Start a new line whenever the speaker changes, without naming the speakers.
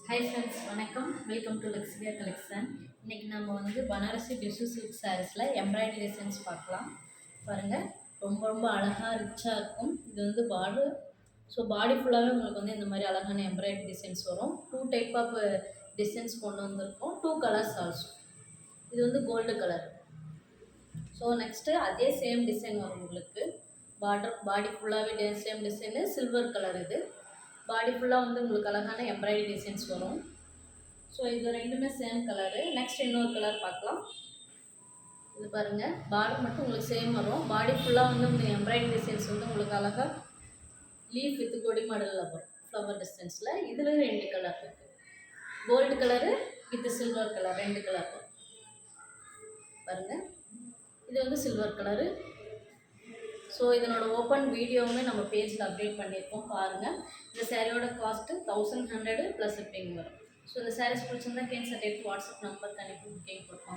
Hi friends, வணக்கம். Welcome to Luxuria collection. இன்றைக்கி நம்ம வந்து பனாரசி டிஷ்யூ சில்க் சாரீஸில் எம்ப்ராய்டரி டிசைன்ஸ் பார்க்கலாம். பாருங்கள், ரொம்ப ரொம்ப அழகாக ரிச்சாக இருக்கும். இது வந்து பார்டர். ஸோ பாடி ஃபுல்லாகவே உங்களுக்கு வந்து இந்த மாதிரி அழகான எம்ப்ராய்டரி டிசைன்ஸ் வரும். 2 டைப் ஆஃப் டிசைன்ஸ் கொண்டு வந்திருக்கோம். 2 கலர்ஸ் ஆல்சோ. இது வந்து கோல்டு கலர். ஸோ நெக்ஸ்ட்டு அதே சேம் டிசைன் வரும் உங்களுக்கு. பாடி ஃபுல்லாகவே சேம் டிசைனு, சில்வர் கலர். இது பாடி ஃபுல்லாக வந்து உங்களுக்கு அழகான எம்ப்ராய்டரி டிசைன்ஸ் வரும். ஸோ இது ரெண்டுமே சேம் கலரு. நெக்ஸ்ட் இன்னொரு கலர் பார்க்கலாம். இது பாருங்கள், பார்டர் மட்டும் உங்களுக்கு சேம் வரும். பாடி ஃபுல்லாக வந்து உங்களுக்கு எம்ப்ராய்டரி டிசைன்ஸ் வந்து உங்களுக்கு அழகாக லீஃப் வித் கொடி மாடலில் வரும். ஃப்ளவர் டிசைன்ஸில் இதில் 2 கலர் இருக்குது. Gold colour with silver colour 2 colour வரும். பாருங்கள், இது வந்து சில்வர் கலரு. ஸோ இதனோட ஓப்பன் வீடியோவுமே நம்ம பேஜில் அப்டேட் பண்ணியிருக்கோம், பாருங்கள். இந்த சாரியோட காஸ்ட்டு 1100 ப்ளஸ் ஷிப்பிங் வரும். ஸோ இந்த சாரீஸ் பிடிச்சிருந்தா கேன்சல் எடுத்து வாட்ஸ்அப் நம்பருக்கு அனுப்பி புக்கிங் கொடுப்போம்.